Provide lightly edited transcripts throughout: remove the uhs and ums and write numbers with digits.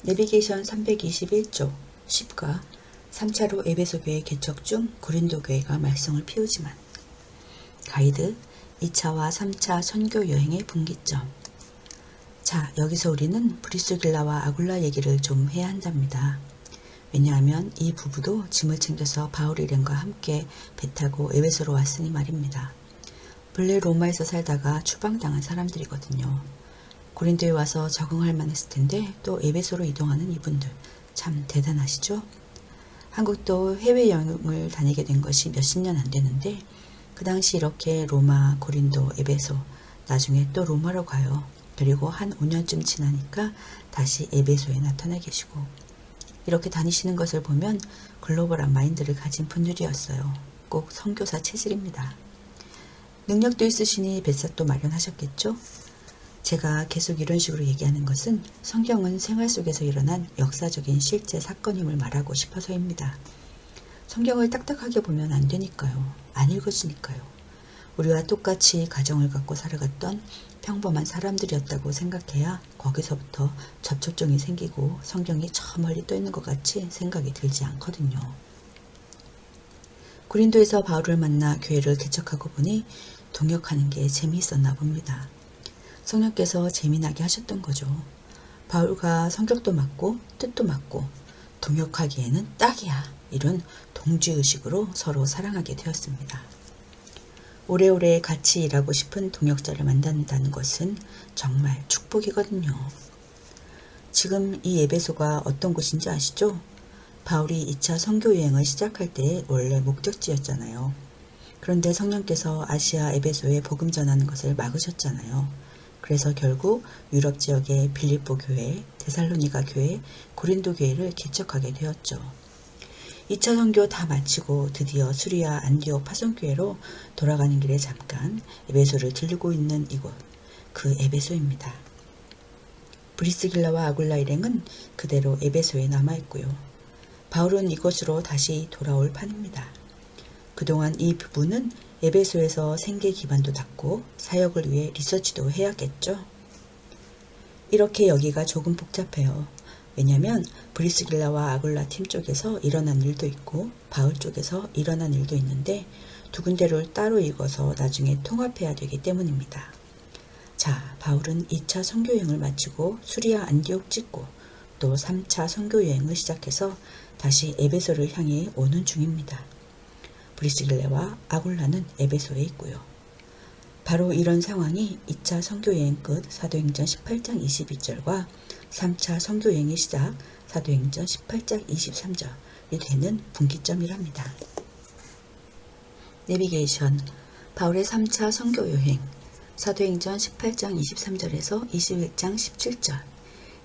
내비게이션 321쪽 10과 3차로 에베소교회 개척 중 고린도교회가 말썽을 피우지만 가이드 2차와 3차 선교 여행의 분기점. 자, 여기서 우리는 브리스길라와 아굴라 얘기를 좀 해야 한답니다. 왜냐하면 이 부부도 짐을 챙겨서 바울 일행과 함께 배 타고 에베소로 왔으니 말입니다. 본래 로마에서 살다가 추방당한 사람들이거든요. 고린도에 와서 적응할 만했을 텐데 또 에베소로 이동하는 이분들 참 대단하시죠? 한국도 해외여행을 다니게 된 것이 몇십 년 안 되는데 그 당시 이렇게 로마, 고린도, 에베소, 나중에 또 로마로 가요. 그리고 한 5년쯤 지나니까 다시 에베소에 나타나 계시고 이렇게 다니시는 것을 보면 글로벌한 마인드를 가진 분들이었어요. 꼭 선교사 체질입니다. 능력도 있으시니 뱃삭도 마련하셨겠죠? 제가 계속 이런 식으로 얘기하는 것은 성경은 생활 속에서 일어난 역사적인 실제 사건임을 말하고 싶어서입니다. 성경을 딱딱하게 보면 안 되니까요. 안 읽어지니까요. 우리와 똑같이 가정을 갖고 살아갔던 평범한 사람들이었다고 생각해야 거기서부터 접촉점이 생기고 성경이 저 멀리 떠 있는 것 같이 생각이 들지 않거든요. 고린도에서 바울을 만나 교회를 개척하고 보니 동역하는 게 재미있었나 봅니다. 성령께서 재미나게 하셨던 거죠. 바울과 성격도 맞고 뜻도 맞고 동역하기에는 딱이야. 이런 동지의식으로 서로 사랑하게 되었습니다. 오래오래 같이 일하고 싶은 동역자를 만난다는 것은 정말 축복이거든요. 지금 이 에베소가 어떤 곳인지 아시죠? 바울이 2차 선교 여행을 시작할 때 원래 목적지였잖아요. 그런데 성령께서 아시아 에베소에 복음 전하는 것을 막으셨잖아요. 그래서 결국 유럽 지역의 빌립보 교회, 데살로니가 교회, 고린도 교회를 개척하게 되었죠. 2차 선교 다 마치고 드디어 수리아 안디옥 파송교회로 돌아가는 길에 잠깐 에베소를 들르고 있는 이곳, 그 에베소입니다. 브리스길라와 아굴라 일행은 그대로 에베소에 남아있고요. 바울은 이곳으로 다시 돌아올 판입니다. 그동안 이 부부는 에베소에서 생계 기반도 닦고 사역을 위해 리서치도 해야겠죠. 이렇게 여기가 조금 복잡해요. 왜냐하면 브리스길라와 아굴라 팀 쪽에서 일어난 일도 있고 바울 쪽에서 일어난 일도 있는데 두 군데를 따로 읽어서 나중에 통합해야 되기 때문입니다. 자, 바울은 2차 선교여행을 마치고 수리아 안디옥 찍고 또 3차 선교여행을 시작해서 다시 에베소를 향해 오는 중입니다. 브리스길라와 아굴라는 에베소에 있고요. 바로 이런 상황이 2차 선교여행 끝 사도행전 18장 22절과 3차 선교여행의 시작 사도행전 18장 23절이 되는 분기점이랍니다. 내비게이션 바울의 3차 선교여행 사도행전 18장 23절에서 21장 17절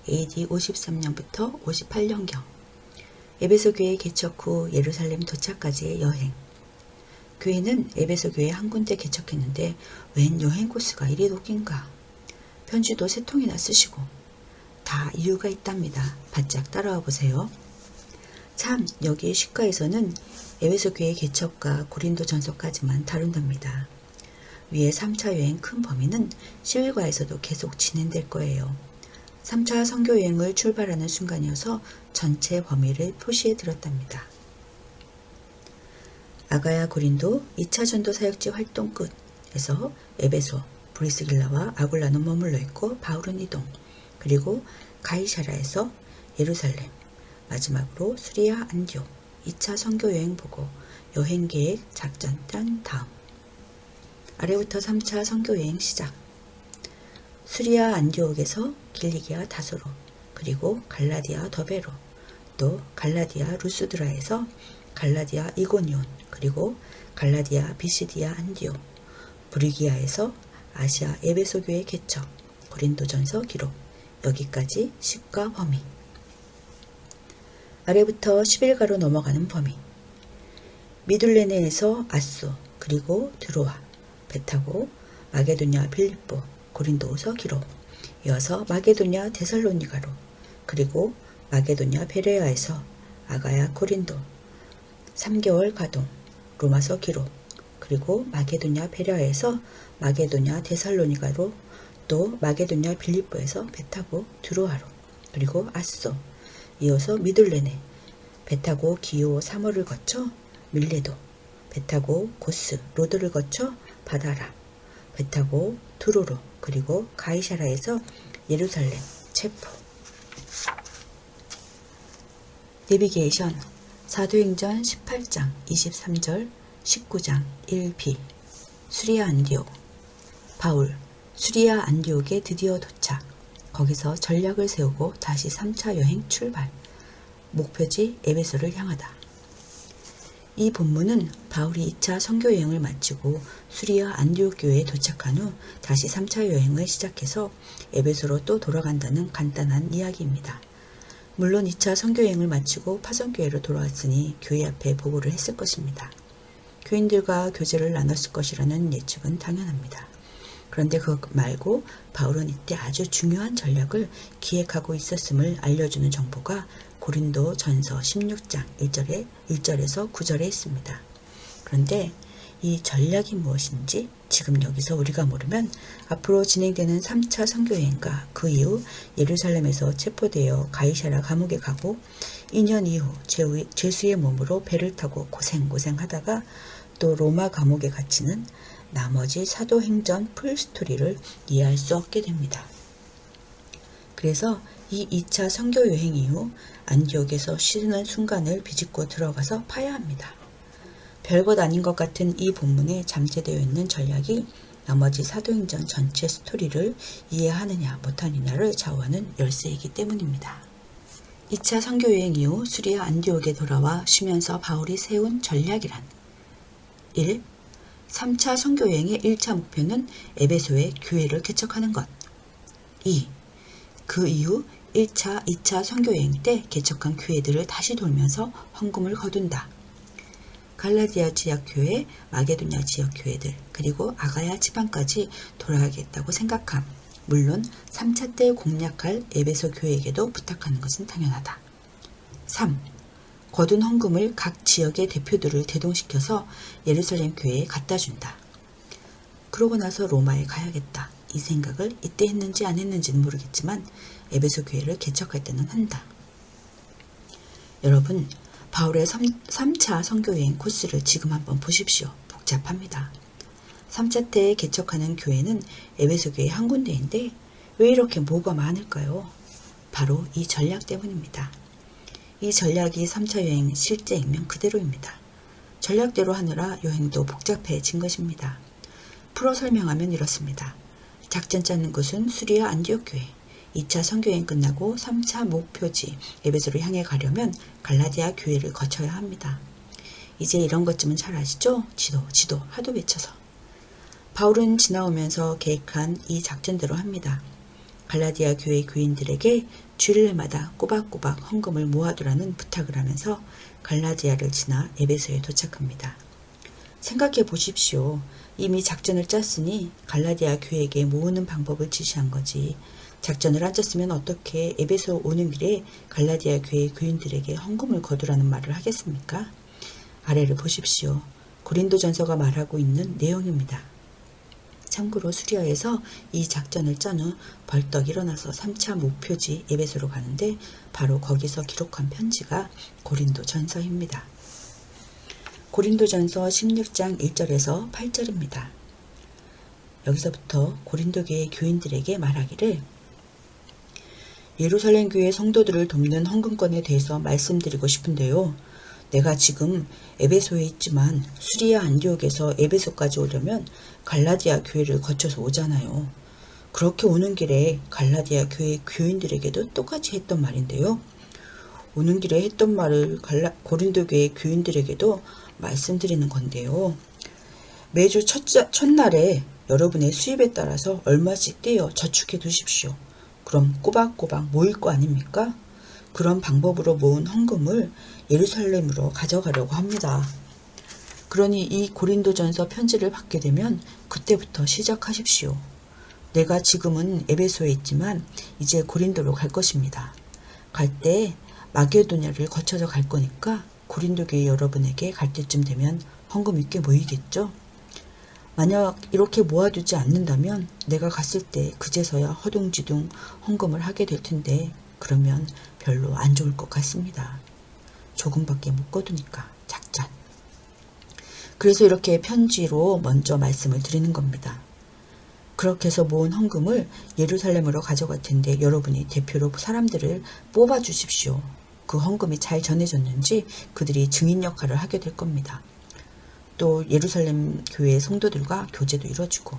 AD 53년부터 58년경 에베소 교회 개척 후 예루살렘 도착까지의 여행. 교회는 에베소 교회 한 군데 개척했는데 웬 여행 코스가 이리 웃긴가. 편지도 3통이나 쓰시고 다 이유가 있답니다. 바짝 따라와 보세요. 참 여기 시가에서는 에베소 교회 개척과 고린도 전서까지만 다룬답니다. 위에 3차 여행 큰 범위는 시위과에서도 계속 진행될 거예요. 3차 선교여행을 출발하는 순간이어서 전체 범위를 표시해 드렸답니다. 아가야 고린도 2차 전도 사역지 활동 끝에서 에베소, 브리스길라와 아굴라는 머물러 있고 바울은 이동, 그리고 가이사랴에서 예루살렘, 마지막으로 수리아 안디옥 2차 선교여행 보고 여행계획 작전 짠 다음 아래부터 3차 선교여행 시작. 수리아 안디옥에서 길리기아 다소로, 그리고 갈라디아 더베로, 또 갈라디아 루스드라에서 갈라디아 이고니온, 그리고 갈라디아 비시디아 안디옥, 브리기아에서 아시아 에베소 교회 개척, 고린도전서 기록, 여기까지 10가 범위. 아래부터 11가로 넘어가는 범위. 미둘레네에서 아소, 그리고 드로아, 배 타고 마게도냐 빌립보, 고린도후서 기록, 이어서 마게도냐 데살로니가로, 그리고 마게도냐 베레아에서 아가야 고린도, 3개월 가동, 로마서 기록, 그리고 마게도냐 베레아에서 마게도냐 데살로니가로, 또 마게도냐 빌립보에서 배 타고 드로아로, 그리고 아소, 이어서 미들레네, 배 타고 기요 사머를 거쳐 밀레도, 배 타고 고스 로드를 거쳐 바다라, 배 타고 두로로, 그리고 가이샤라에서 예루살렘 체포. 내비게이션 사도행전 18장 23절 19장 1b. 수리아 안디옥. 바울 수리아 안디옥에 드디어 도착. 거기서 전략을 세우고 다시 3차 여행 출발. 목표지 에베소를 향하다. 이 본문은 바울이 2차 선교 여행을 마치고 수리아 안디옥 교회에 도착한 후 다시 3차 여행을 시작해서 에베소로 또 돌아간다는 간단한 이야기입니다. 물론 2차 선교 여행을 마치고 파송교회로 돌아왔으니 교회 앞에 보고를 했을 것입니다. 교인들과 교제를 나눴을 것이라는 예측은 당연합니다. 그런데 그것 말고 바울은 이때 아주 중요한 전략을 기획하고 있었음을 알려주는 정보가 고린도 전서 16장 1절에서 9절에 있습니다. 그런데 이 전략이 무엇인지 지금 여기서 우리가 모르면 앞으로 진행되는 3차 선교여행과 그 이후 예루살렘에서 체포되어 가이사랴 감옥에 가고 2년 이후 죄수의 몸으로 배를 타고 고생하다가 또 로마 감옥에 갇히는 나머지 사도행전 풀스토리를 이해할 수 없게 됩니다. 그래서 이 2차 선교여행 이후 안디옥에서 쉬는 순간을 비집고 들어가서 파야 합니다. 별것 아닌 것 같은 이 본문에 잠재되어 있는 전략이 나머지 사도행전 전체 스토리를 이해하느냐 못하느냐를 좌우하는 열쇠이기 때문입니다. 2차 선교여행 이후 수리아 안디옥에 돌아와 쉬면서 바울이 세운 전략이란 1. 3차 선교여행의 1차 목표는 에베소의 교회를 개척하는 것. 2. 그 이후 1차, 2차 선교여행 때 개척한 교회들을 다시 돌면서 헌금을 거둔다. 갈라디아 지역교회, 마게도냐 지역교회들, 그리고 아가야 지방까지 돌아가겠다고 생각함. 물론 3차 때 공략할 에베소 교회에게도 부탁하는 것은 당연하다. 3. 거둔 헌금을 각 지역의 대표들을 대동시켜서 예루살렘 교회에 갖다 준다. 그러고 나서 로마에 가야겠다. 이 생각을 이때 했는지 안 했는지는 모르겠지만 에베소 교회를 개척할 때는 한다. 여러분, 바울의 3차 선교여행 코스를 지금 한번 보십시오. 복잡합니다. 3차 때 개척하는 교회는 에베소 교회 한 군데인데 왜 이렇게 뭐가 많을까요? 바로 이 전략 때문입니다. 이 전략이 3차 여행 실제 액면 그대로입니다. 전략대로 하느라 여행도 복잡해진 것입니다. 풀어 설명하면 이렇습니다. 작전 짜는 곳은 수리아 안디옥 교회. 2차 선교여행 끝나고 3차 목표지 에베소로 향해 가려면 갈라디아 교회를 거쳐야 합니다. 이제 이런 것쯤은 잘 아시죠? 지도 하도 외쳐서. 바울은 지나오면서 계획한 이 작전대로 합니다. 갈라디아 교회 교인들에게 주일마다 꼬박꼬박 헌금을 모아두라는 부탁을 하면서 갈라디아를 지나 에베소에 도착합니다. 생각해 보십시오. 이미 작전을 짰으니 갈라디아 교회에게 모으는 방법을 지시한 거지. 작전을 안 짰으면 어떻게 에베소 오는 길에 갈라디아 교회 교인들에게 헌금을 거두라는 말을 하겠습니까? 아래를 보십시오. 고린도전서가 말하고 있는 내용입니다. 참고로 수리아에서 이 작전을 짠 후 벌떡 일어나서 3차 목표지 에베소로 가는데 바로 거기서 기록한 편지가 고린도전서입니다. 고린도전서 16장 1절에서 8절입니다. 여기서부터 고린도 교회 교인들에게 말하기를 예루살렘 교회 성도들을 돕는 헌금권에 대해서 말씀드리고 싶은데요. 내가 지금 에베소에 있지만 수리아 안디옥에서 에베소까지 오려면 갈라디아 교회를 거쳐서 오잖아요. 그렇게 오는 길에 갈라디아 교회 교인들에게도 똑같이 했던 말인데요. 오는 길에 했던 말을 고린도 교회 교인들에게도 말씀드리는 건데요. 매주 첫날에 여러분의 수입에 따라서 얼마씩 떼어 저축해 두십시오. 그럼 꼬박꼬박 모일 거 아닙니까? 그런 방법으로 모은 헌금을 예루살렘으로 가져가려고 합니다. 그러니 이 고린도전서 편지를 받게 되면 그때부터 시작하십시오. 내가 지금은 에베소에 있지만 이제 고린도로 갈 것입니다. 갈 때 마게도냐를 거쳐서 갈 거니까 고린도 교회 여러분에게 갈 때쯤 되면 헌금이 꽤 모이겠죠? 만약 이렇게 모아두지 않는다면 내가 갔을 때 그제서야 허둥지둥 헌금을 하게 될 텐데 그러면 별로 안 좋을 것 같습니다. 조금밖에 못 거두니까 작전. 그래서 이렇게 편지로 먼저 말씀을 드리는 겁니다. 그렇게 해서 모은 헌금을 예루살렘으로 가져갈 텐데 여러분이 대표로 사람들을 뽑아 주십시오. 그 헌금이 잘 전해졌는지 그들이 증인 역할을 하게 될 겁니다. 또 예루살렘 교회 성도들과 교제도 이루어지고,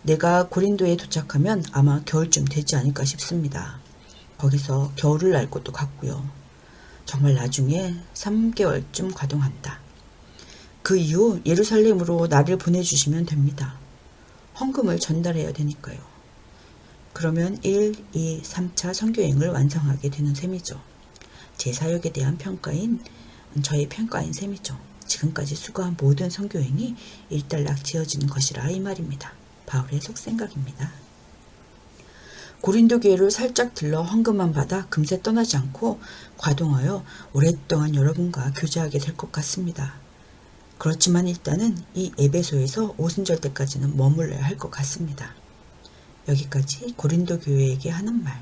내가 고린도에 도착하면 아마 겨울쯤 되지 않을까 싶습니다. 거기서 겨울을 날 것도 같고요. 정말 나중에 3개월쯤 가동한다. 그 이후 예루살렘으로 나를 보내주시면 됩니다. 헌금을 전달해야 되니까요. 그러면 1, 2, 3차 선교여행을 완성하게 되는 셈이죠. 제 사역에 대한 평가인 저의 평가인 셈이죠. 지금까지 수고한 모든 선교여행이 일단락 지어지는 것이라 이 말입니다. 바울의 속생각입니다. 고린도 교회를 살짝 들러 헌금만 받아 금세 떠나지 않고 과동하여 오랫동안 여러분과 교제하게 될 것 같습니다. 그렇지만 일단은 이 에베소에서 오순절 때까지는 머물러야 할 것 같습니다. 여기까지 고린도 교회에게 하는 말.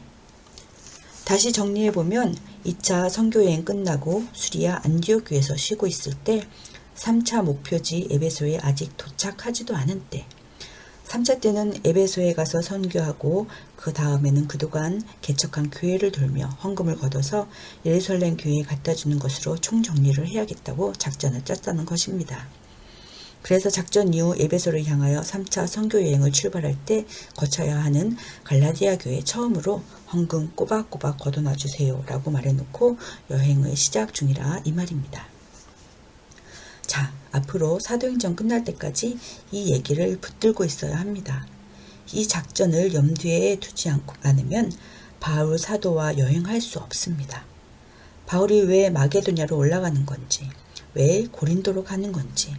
다시 정리해보면 2차 선교여행 끝나고 수리아 안디옥 교회에서 쉬고 있을 때 3차 목표지 에베소에 아직 도착하지도 않은 때, 3차 때는 에베소에 가서 선교하고 그 다음에는 그동안 개척한 교회를 돌며 헌금을 걷어서 예루살렘 교회에 갖다 주는 것으로 총정리를 해야겠다고 작전을 짰다는 것입니다. 그래서 작전 이후 에베소를 향하여 3차 선교여행을 출발할 때 거쳐야 하는 갈라디아 교회 처음으로 헌금 꼬박꼬박 걷어놔 주세요 라고 말해놓고 여행의 시작 중이라 이 말입니다. 자, 앞으로 사도행전 끝날 때까지 이 얘기를 붙들고 있어야 합니다. 이 작전을 염두에 두지 않으면 바울 사도와 여행할 수 없습니다. 바울이 왜 마게도냐로 올라가는 건지, 왜 고린도로 가는 건지,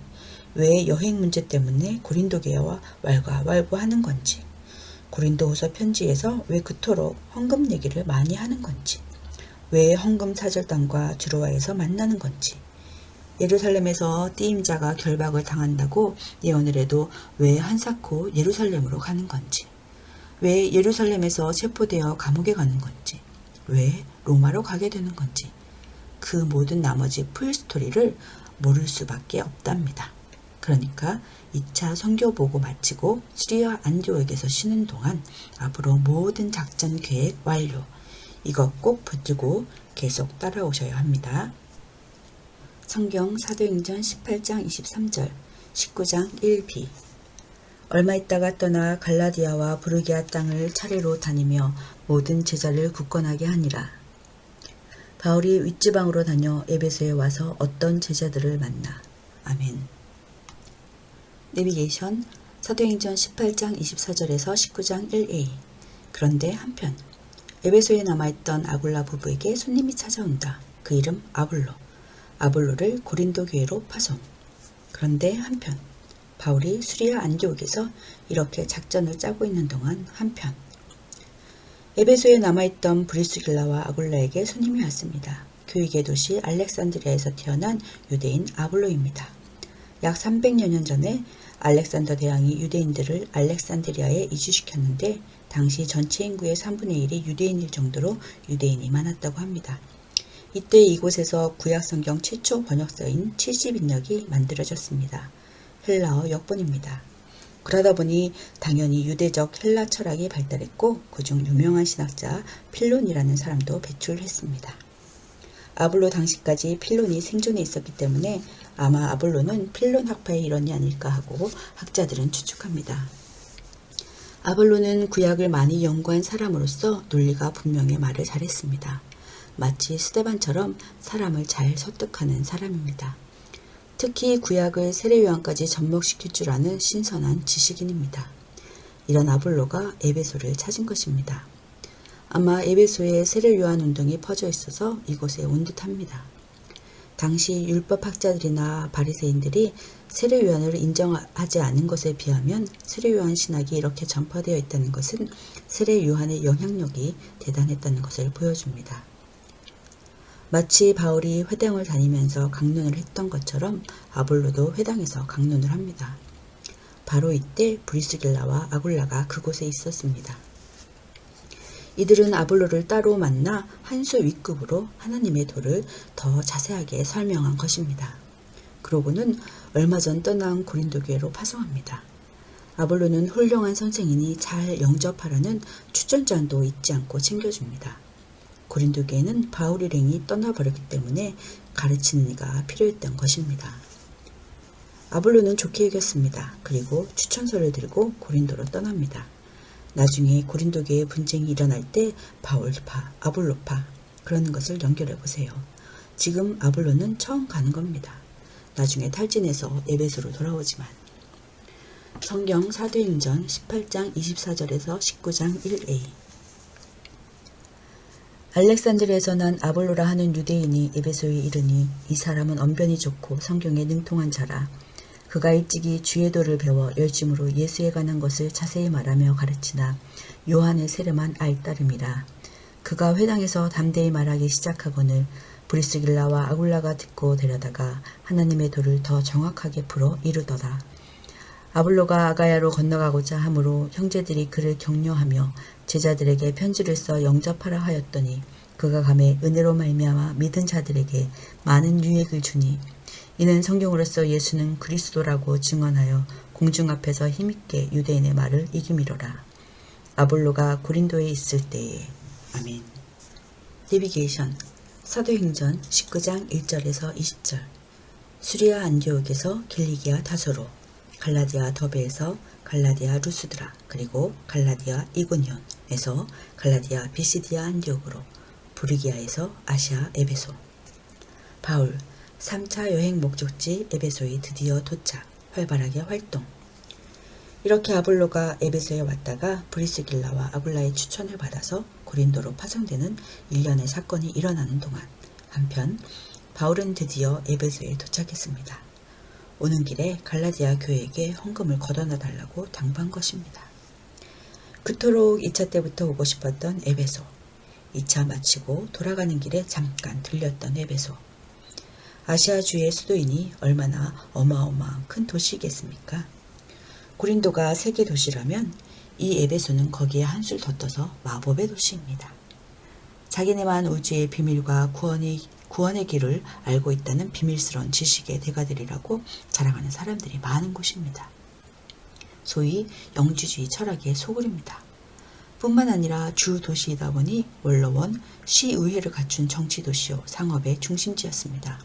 왜 여행 문제 때문에 고린도 교회와 왈가왈부하는 건지, 고린도후서 편지에서 왜 그토록 헌금 얘기를 많이 하는 건지, 왜 헌금 사절단과 주로와에서 만나는 건지, 예루살렘에서 띠임자가 결박을 당한다고 예언을 해도 왜 한사코 예루살렘으로 가는 건지, 왜 예루살렘에서 체포되어 감옥에 가는 건지, 왜 로마로 가게 되는 건지, 그 모든 나머지 풀스토리를 모를 수밖에 없답니다. 그러니까 2차 선교 보고 마치고 시리아 안디옥에서 쉬는 동안 앞으로 모든 작전 계획 완료. 이거 꼭 붙들고 계속 따라오셔야 합니다. 성경 사도행전 18장 23절, 19장 1b. 얼마 있다가 떠나 갈라디아와 부르기아 땅을 차례로 다니며 모든 제자를 굳건하게 하니라. 바울이 윗지방으로 다녀 에베소에 와서 어떤 제자들을 만나. 아멘. 내비게이션 사도행전 18장 24절에서 19장 1a. 그런데 한편 에베소에 남아있던 아굴라 부부에게 손님이 찾아온다. 그 이름 아볼로. 아볼로를 고린도 교회로 파송. 그런데 한편 바울이 수리아 안디옥에서 이렇게 작전을 짜고 있는 동안 한편 에베소에 남아있던 브리스길라와 아굴라에게 손님이 왔습니다. 교육의 도시 알렉산드리아에서 태어난 유대인 아볼로입니다. 약 300여 년 전에 알렉산더 대왕이 유대인들을 알렉산드리아에 이주시켰는데 당시 전체 인구의 3분의 1이 유대인일 정도로 유대인이 많았다고 합니다. 이때 이곳에서 구약성경 최초 번역서인 70인역이 만들어졌습니다. 헬라어 역본입니다. 그러다 보니 당연히 유대적 헬라 철학이 발달했고 그중 유명한 신학자 필론이라는 사람도 배출했습니다. 아볼로 당시까지 필론이 생존해 있었기 때문에 아마 아볼로는 필론 학파의 일원이 아닐까 하고 학자들은 추측합니다. 아볼로는 구약을 많이 연구한 사람으로서 논리가 분명히 말을 잘했습니다. 마치 스데반처럼 사람을 잘 설득하는 사람입니다. 특히 구약을 세례요한까지 접목시킬 줄 아는 신선한 지식인입니다. 이런 아볼로가 에베소를 찾은 것입니다. 아마 에베소에 세례요한 운동이 퍼져 있어서 이곳에 온 듯합니다. 당시 율법학자들이나 바리새인들이 세례요한을 인정하지 않은 것에 비하면 세례요한 신학이 이렇게 전파되어 있다는 것은 세례요한의 영향력이 대단했다는 것을 보여줍니다. 마치 바울이 회당을 다니면서 강론을 했던 것처럼 아볼로도 회당에서 강론을 합니다. 바로 이때 브리스길라와 아굴라가 그곳에 있었습니다. 이들은 아볼로를 따로 만나 한 수 윗급으로 하나님의 도를 더 자세하게 설명한 것입니다. 그러고는 얼마 전 떠난 고린도 교회로 파송합니다. 아볼로는 훌륭한 선생이니 잘 영접하라는 추천장도 잊지 않고 챙겨줍니다. 고린도 교회는 바울 일행이 떠나버렸기 때문에 가르치는 이가 필요했던 것입니다. 아볼로는 좋게 여겼습니다. 그리고 추천서를 들고 고린도로 떠납니다. 나중에 고린도 교회에 분쟁이 일어날 때 바울파, 아볼로파 그러는 것을 연결해 보세요. 지금 아볼로는 처음 가는 겁니다. 나중에 탈진해서 에베소로 돌아오지만. 성경 사도행전 18장 24절에서 19장 1a. 알렉산드리아에서 난 아볼로라 하는 유대인이 에베소에 이르니 이 사람은 언변이 좋고 성경에 능통한 자라. 그가 일찍이 주의 도를 배워 열심으로 예수에 관한 것을 자세히 말하며 가르치나 요한의 세례만 알 따름이라. 그가 회당에서 담대히 말하기 시작하거늘 브리스길라와 아굴라가 듣고 데려다가 하나님의 도를 더 정확하게 풀어 이르더라. 아볼로가 아가야로 건너가고자 하므로 형제들이 그를 격려하며 제자들에게 편지를 써 영접하라 하였더니 그가 감에 은혜로 말미암아 믿은 자들에게 많은 유익을 주니 이는 성경으로서 예수는 그리스도라고 증언하여 공중 앞에서 힘있게 유대인의 말을 이기미로라. 아볼로가 고린도에 있을 때에. 아멘. 내비게이션 사도행전 19장 1절에서 20절. 수리아 안디옥에서 길리기아 다소로, 갈라디아 더베에서 갈라디아 루스드라, 그리고 갈라디아 이고니온에서 갈라디아 비시디아 안디옥으로, 부리기아에서 아시아 에베소. 바울 3차 여행 목적지 에베소에 드디어 도착, 활발하게 활동. 이렇게 아볼로가 에베소에 왔다가 브리스길라와 아굴라의 추천을 받아서 고린도로 파송되는 일련의 사건이 일어나는 동안 한편 바울은 드디어 에베소에 도착했습니다. 오는 길에 갈라디아 교회에게 헌금을 걷어놔 달라고 당부한 것입니다. 그토록 2차 때부터 오고 싶었던 에베소. 2차 마치고 돌아가는 길에 잠깐 들렸던 에베소. 아시아주의 수도이니 얼마나 어마어마한 큰 도시이겠습니까? 고린도가 세계 도시라면 이 에베소는 거기에 한술 더 떠서 마법의 도시입니다. 자기네만 우주의 비밀과 구원의 길을 알고 있다는 비밀스러운 지식의 대가들이라고 자랑하는 사람들이 많은 곳입니다. 소위 영주주의 철학의 소굴입니다. 뿐만 아니라 주 도시이다 보니 원로원, 시의회를 갖춘 정치도시요 상업의 중심지였습니다.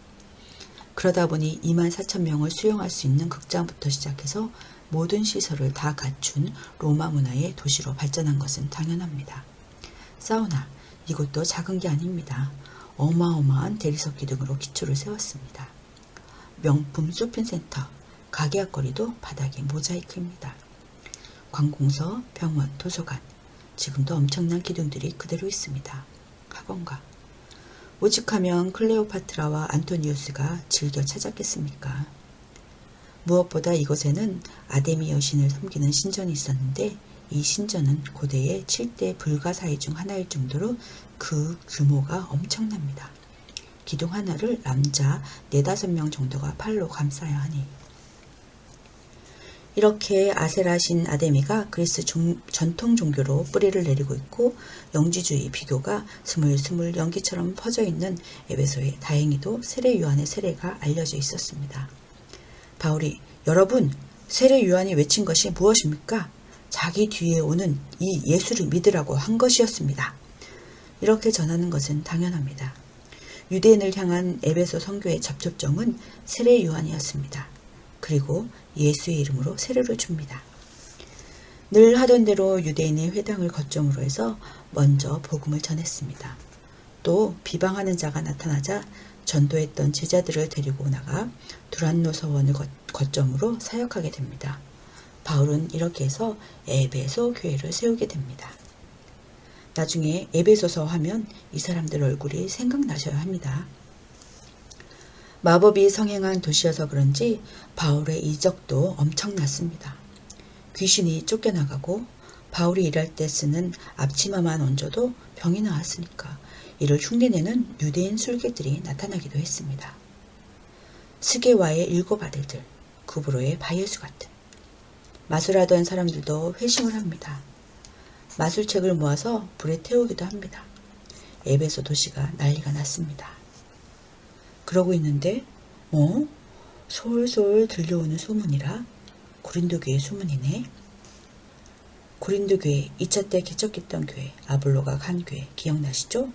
그러다 보니 24,000명을 수용할 수 있는 극장부터 시작해서 모든 시설을 다 갖춘 로마 문화의 도시로 발전한 것은 당연합니다. 사우나, 이것도 작은 게 아닙니다. 어마어마한 대리석 기둥으로 기초를 세웠습니다. 명품 쇼핑센터, 가게 앞거리도 바닥이 모자이크입니다. 관공서, 병원, 도서관, 지금도 엄청난 기둥들이 그대로 있습니다. 학원가. 오직하면 클레오파트라와 안토니우스가 즐겨 찾았겠습니까? 무엇보다 이곳에는 아데미 여신을 섬기는 신전이 있었는데 이 신전은 고대의 7대 불가사의 중 하나일 정도로 그 규모가 엄청납니다. 기둥 하나를 남자 4-5명 정도가 팔로 감싸야 하니. 이렇게 아세라신 아데미가 그리스 전통 종교로 뿌리를 내리고 있고 영지주의 비교가 스물스물 연기처럼 퍼져있는 에베소에 다행히도 세례 요한의 세례가 알려져 있었습니다. 바울이 여러분 세례 요한이 외친 것이 무엇입니까? 자기 뒤에 오는 이 예수를 믿으라고 한 것이었습니다. 이렇게 전하는 것은 당연합니다. 유대인을 향한 에베소 선교의 접촉점은 세례 요한이었습니다. 그리고 예수의 이름으로 세례를 줍니다. 늘 하던 대로 유대인의 회당을 거점으로 해서 먼저 복음을 전했습니다. 또 비방하는 자가 나타나자 전도했던 제자들을 데리고 나가 두란노 서원을 거점으로 사역하게 됩니다. 바울은 이렇게 해서 에베소 교회를 세우게 됩니다. 나중에 에베소서 하면 이 사람들 얼굴이 생각나셔야 합니다. 마법이 성행한 도시여서 그런지 바울의 이적도 엄청났습니다. 귀신이 쫓겨나가고 바울이 일할 때 쓰는 앞치마만 얹어도 병이 나았으니까 이를 흉내내는 유대인 술객들이 나타나기도 했습니다. 스게와의 7 아들들, 구브로의 바예수 같은 마술하던 사람들도 회심을 합니다. 마술책을 모아서 불에 태우기도 합니다. 에베소 도시가 난리가 났습니다. 그러고 있는데 솔솔 들려오는 소문이라 고린도 교회 소문이네. 고린도 교회 2차 때 개척했던 교회, 아볼로가 간 교회 기억나시죠?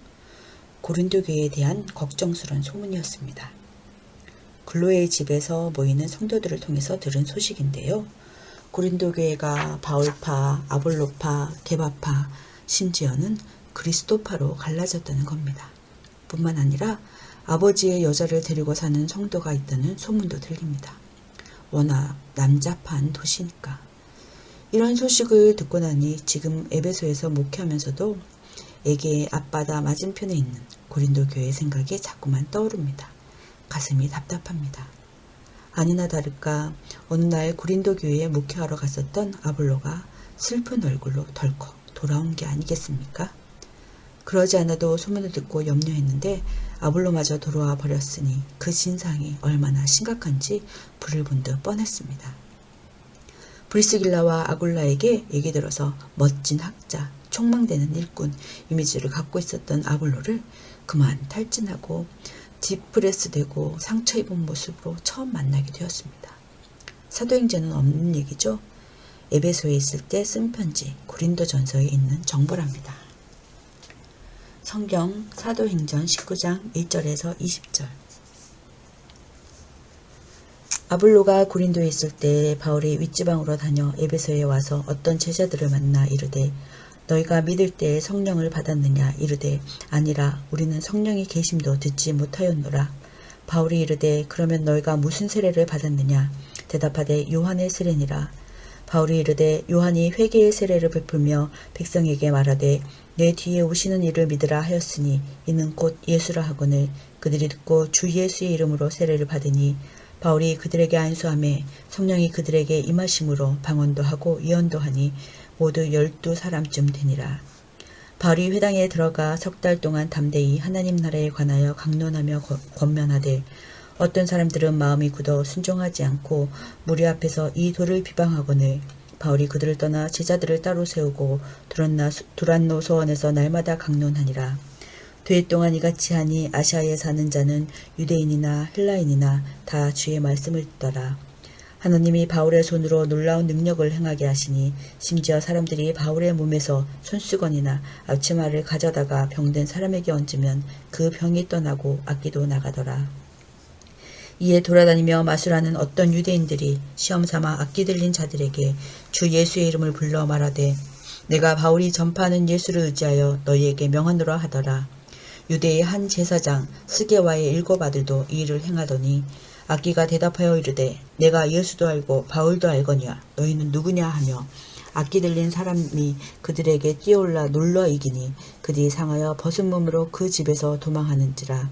고린도 교회에 대한 걱정스러운 소문이었습니다. 글로의 집에서 모이는 성도들을 통해서 들은 소식인데요. 고린도 교회가 바울파, 아볼로파, 게바파, 심지어는 그리스도파로 갈라졌다는 겁니다. 뿐만 아니라 아버지의 여자를 데리고 사는 성도가 있다는 소문도 들립니다. 워낙 남자판 도시니까. 이런 소식을 듣고 나니 지금 에베소에서 목회하면서도 에게의 앞바다 맞은편에 있는 고린도 교회 생각이 자꾸만 떠오릅니다. 가슴이 답답합니다. 아니나 다를까 어느 날 고린도 교회에 목회하러 갔었던 아볼로가 슬픈 얼굴로 덜컥 돌아온 게 아니겠습니까? 그러지 않아도 소문을 듣고 염려했는데 아볼로마저 돌아와 버렸으니 그 진상이 얼마나 심각한지 불을 본 듯 뻔했습니다. 브리스길라와 아굴라에게 얘기 들어서 멋진 학자, 촉망되는 일꾼 이미지를 갖고 있었던 아볼로를 그만 탈진하고 디프레스되고 상처 입은 모습으로 처음 만나게 되었습니다. 사도행전은 없는 얘기죠. 에베소에 있을 때 쓴 편지 고린도전서에 있는 정보랍니다. 성경 사도행전 19장 1절에서 20절. 아볼로가 고린도에 있을 때 바울이 윗지방으로 다녀 에베소에 와서 어떤 제자들을 만나 이르되 너희가 믿을 때에 성령을 받았느냐 이르되 아니라 우리는 성령이 계심도 듣지 못하였노라. 바울이 이르되 그러면 너희가 무슨 세례를 받았느냐 대답하되 요한의 세례니라. 바울이 이르되 요한이 회개의 세례를 베풀며 백성에게 말하되 내 뒤에 오시는 이를 믿으라 하였으니 이는 곧 예수라 하거늘 그들이 듣고 주 예수의 이름으로 세례를 받으니 바울이 그들에게 안수하매 성령이 그들에게 임하심으로 방언도 하고 예언도 하니 모두 12사람쯤 되니라. 바울이 회당에 들어가 석 달 동안 담대히 하나님 나라에 관하여 강론하며 권면하되 어떤 사람들은 마음이 굳어 순종하지 않고 무리 앞에서 이 돌을 비방하거늘 바울이 그들을 떠나 제자들을 따로 세우고 두란노 소원에서 날마다 강론하니라. 되일 동안 이같이 하니 아시아에 사는 자는 유대인이나 헬라인이나 다 주의 말씀을 듣더라. 하나님이 바울의 손으로 놀라운 능력을 행하게 하시니 심지어 사람들이 바울의 몸에서 손수건이나 앞치마를 가져다가 병든 사람에게 얹으면 그 병이 떠나고 악기도 나가더라. 이에 돌아다니며 마술하는 어떤 유대인들이 시험삼아 악기 들린 자들에게 주 예수의 이름을 불러 말하되 내가 바울이 전파하는 예수를 의지하여 너희에게 명하노라 하더라. 유대의 한 제사장 스게와의 7 아들도 이 일을 행하더니 악기가 대답하여 이르되 내가 예수도 알고 바울도 알거니와 너희는 누구냐 하며 악기 들린 사람이 그들에게 뛰어올라 눌러 이기니 그들이 상하여 벗은 몸으로 그 집에서 도망하는지라.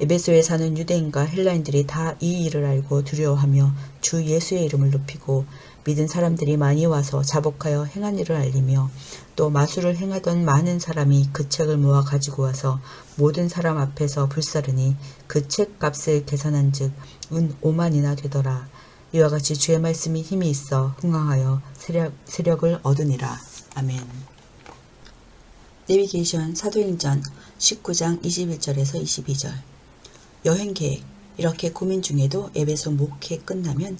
에베소에 사는 유대인과 헬라인들이 다 이 일을 알고 두려워하며 주 예수의 이름을 높이고 믿은 사람들이 많이 와서 자복하여 행한 일을 알리며 또 마술을 행하던 많은 사람이 그 책을 모아 가지고 와서 모든 사람 앞에서 불사르니 그 책 값을 계산한 즉 은 5만이나 되더라. 이와 같이 주의 말씀이 힘이 있어 흥황하여 세력을 얻으니라. 아멘. 내비게이션 사도행전 19장 21절에서 22절. 여행 계획. 이렇게 고민 중에도 에베소 목회 끝나면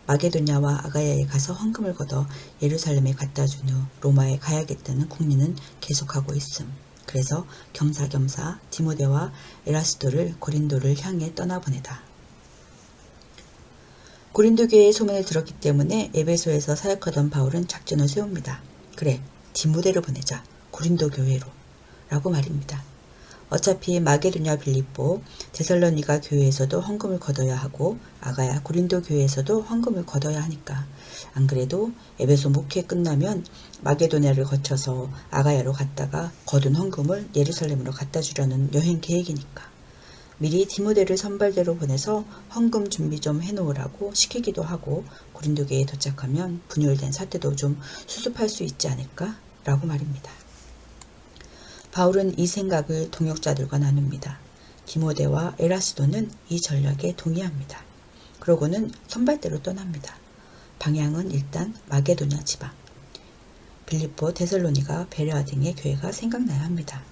마게도냐와 아가야에 가서 헌금을 걷어 예루살렘에 갖다 준 후 로마에 가야겠다는 국민은 계속하고 있음. 그래서 겸사겸사 디모데와 에라스도를 고린도를 향해 떠나보내다. 고린도 교회의 소문을 들었기 때문에 에베소에서 사역하던 바울은 작전을 세웁니다. 그래, 디모데를 보내자. 고린도 교회로. 라고 말입니다. 어차피 마게도냐 빌립보, 데살로니가 교회에서도 헌금을 걷어야 하고 아가야 고린도 교회에서도 헌금을 걷어야 하니까 안 그래도 에베소 목회 끝나면 마게도냐를 거쳐서 아가야로 갔다가 거둔 헌금을 예루살렘으로 갖다 주려는 여행 계획이니까 미리 디모데를 선발대로 보내서 헌금 준비 좀 해놓으라고 시키기도 하고 고린도 교회에 도착하면 분열된 사태도 좀 수습할 수 있지 않을까? 라고 말입니다. 바울은 이 생각을 동역자들과 나눕니다. 디모데와 에라스도는 이 전략에 동의합니다. 그러고는 선발대로 떠납니다. 방향은 일단 마게도냐 지방. 빌립보, 데살로니가, 베레아 등의 교회가 생각나야 합니다.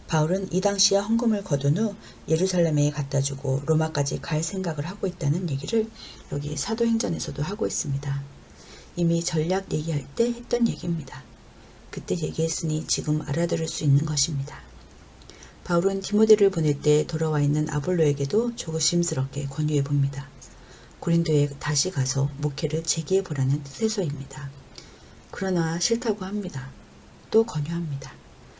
바울은 이 당시에 헌금을 거둔 후 예루살렘에 갖다 주고 로마까지 갈 생각을 하고 있다는 얘기를 여기 사도행전에서도 하고 있습니다. 이미 전략 얘기할 때 했던 얘기입니다. 그때 얘기했으니 지금 알아들을 수 있는 것입니다. 바울은 디모데를 보낼 때 돌아와 있는 아볼로에게도 조심스럽게 권유해 봅니다. 고린도에 다시 가서 목회를 재개해 보라는 뜻에서입니다. 그러나 싫다고 합니다. 또 권유합니다.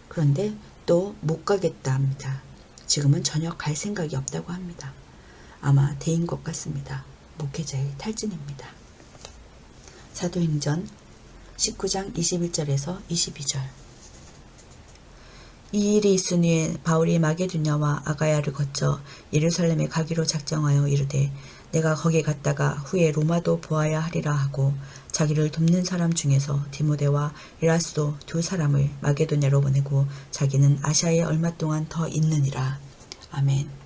그런데 또 못 가겠다 합니다. 지금은 전혀 갈 생각이 없다고 합니다. 아마 대인 것 같습니다. 목회자의 탈진입니다. 사도행전 19장 21절에서 22절. 이 일이 있은 후에 바울이 마게도냐와 아가야를 거쳐 예루살렘에 가기로 작정하여 이르되 내가 거기 갔다가 후에 로마도 보아야 하리라 하고 자기를 돕는 사람 중에서 디모데와 에라스도 두 사람을 마게도냐로 보내고 자기는 아시아에 얼마 동안 더 있느니라. 아멘.